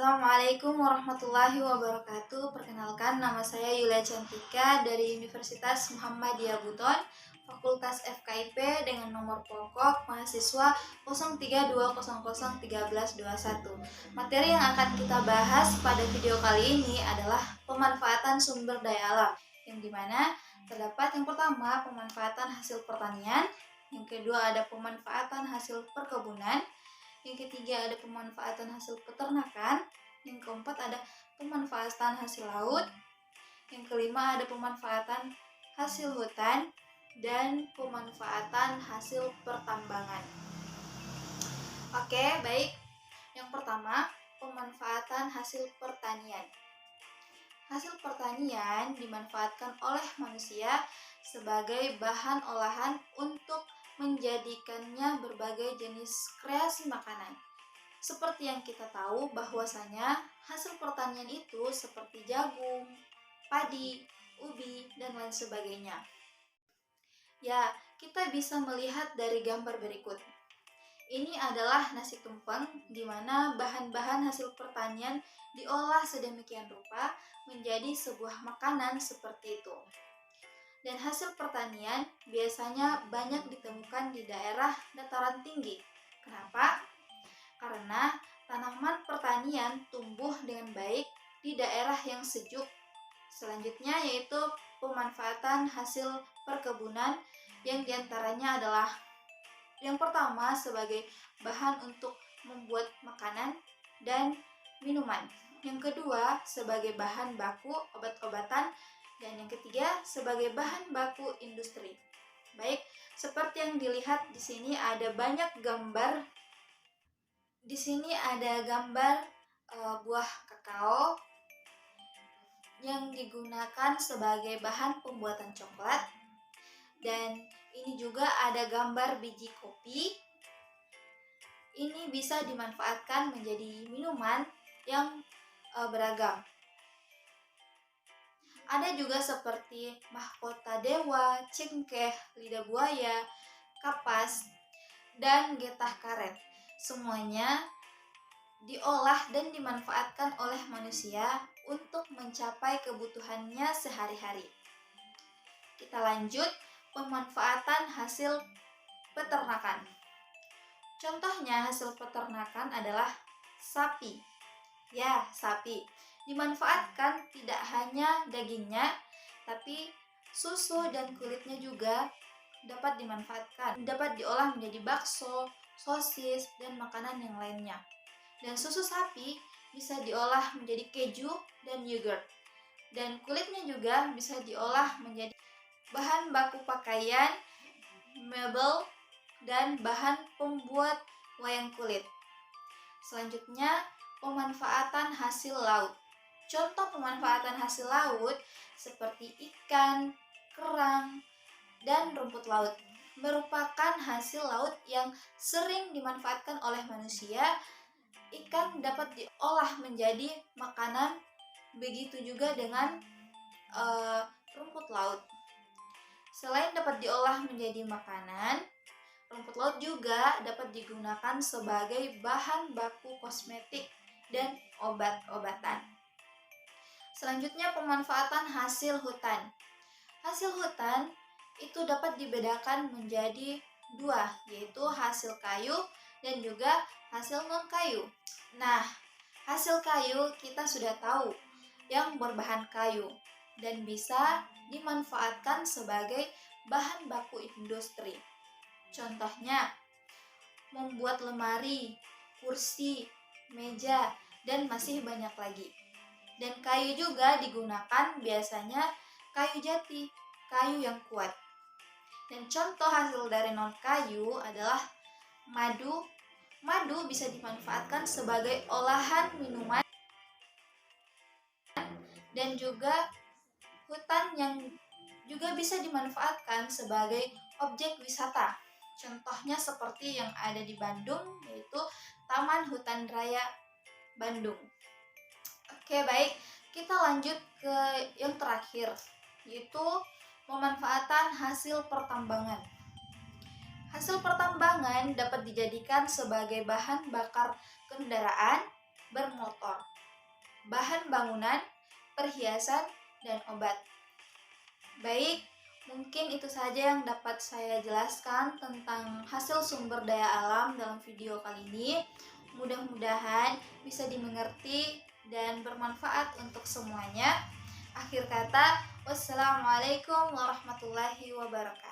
Assalamualaikum warahmatullahi wabarakatuh. Perkenalkan, nama saya Yulia Cantika dari Universitas Muhammadiyah Buton, Fakultas FKIP dengan nomor pokok mahasiswa 0320001321. Materi yang akan kita bahas pada video kali ini adalah pemanfaatan sumber daya alam, yang dimana terdapat yang pertama pemanfaatan hasil pertanian, yang kedua ada pemanfaatan hasil perkebunan, yang ketiga ada pemanfaatan hasil peternakan, yang keempat ada pemanfaatan hasil laut, yang kelima ada pemanfaatan hasil hutan, dan pemanfaatan hasil pertambangan. Oke, baik. Yang pertama, pemanfaatan hasil pertanian. Hasil pertanian dimanfaatkan oleh manusia sebagai bahan olahan untuk menjadikannya berbagai jenis kreasi makanan. Seperti yang kita tahu bahwasanya hasil pertanian itu seperti jagung, padi, ubi, dan lain sebagainya. Ya, kita bisa melihat dari gambar berikut. Ini adalah nasi tumpeng, di mana bahan-bahan hasil pertanian diolah sedemikian rupa menjadi sebuah makanan seperti itu. Dan hasil pertanian biasanya banyak ditemukan di daerah dataran tinggi. Kenapa? Karena tanaman pertanian tumbuh dengan baik di daerah yang sejuk. Selanjutnya yaitu pemanfaatan hasil perkebunan, yang diantaranya adalah yang pertama sebagai bahan untuk membuat makanan dan minuman. Yang kedua sebagai bahan baku obat-obatan, dan yang ketiga sebagai bahan baku industri. Baik, seperti yang dilihat di sini ada banyak gambar. Di sini ada gambar buah kakao yang digunakan sebagai bahan pembuatan coklat, dan ini juga ada gambar biji kopi. Ini bisa dimanfaatkan menjadi minuman yang beragam. Ada juga seperti mahkota dewa, cengkeh, lidah buaya, kapas, dan getah karet. Semuanya diolah dan dimanfaatkan oleh manusia untuk mencapai kebutuhannya sehari-hari. Kita lanjut, pemanfaatan hasil peternakan. Contohnya hasil peternakan adalah sapi. Ya, sapi dimanfaatkan tidak hanya dagingnya, tapi susu dan kulitnya juga dapat dimanfaatkan. Dapat diolah menjadi bakso, sosis, dan makanan yang lainnya. Dan susu sapi bisa diolah menjadi keju dan yogurt. Dan kulitnya juga bisa diolah menjadi bahan baku pakaian, mebel, dan bahan pembuat wayang kulit. Selanjutnya, pemanfaatan hasil laut. Contoh pemanfaatan hasil laut seperti ikan, kerang, dan rumput laut merupakan hasil laut yang sering dimanfaatkan oleh manusia. Ikan dapat diolah menjadi makanan, begitu juga dengan rumput laut. Selain dapat diolah menjadi makanan, rumput laut juga dapat digunakan sebagai bahan baku kosmetik dan obat-obatan. Selanjutnya, pemanfaatan hasil hutan. Hasil hutan itu dapat dibedakan menjadi dua, yaitu hasil kayu dan juga hasil non-kayu. Nah, hasil kayu kita sudah tahu yang berbahan kayu dan bisa dimanfaatkan sebagai bahan baku industri. Contohnya, membuat lemari, kursi, meja, dan masih banyak lagi. Dan kayu juga digunakan biasanya kayu jati, kayu yang kuat. Dan contoh hasil dari non-kayu adalah madu. Madu bisa dimanfaatkan sebagai olahan minuman, dan juga hutan yang juga bisa dimanfaatkan sebagai objek wisata. Contohnya seperti yang ada di Bandung, yaitu Taman Hutan Raya Bandung. Oke, baik. Kita lanjut ke yang terakhir, yaitu pemanfaatan hasil pertambangan. Hasil pertambangan dapat dijadikan sebagai bahan bakar kendaraan bermotor. bahan bangunan, perhiasan, dan obat. Baik, mungkin itu saja yang dapat saya jelaskan tentang hasil sumber daya alam dalam video kali ini. Mudah-mudahan bisa dimengerti dan bermanfaat untuk semuanya. Akhir kata, wassalamualaikum warahmatullahi wabarakatuh.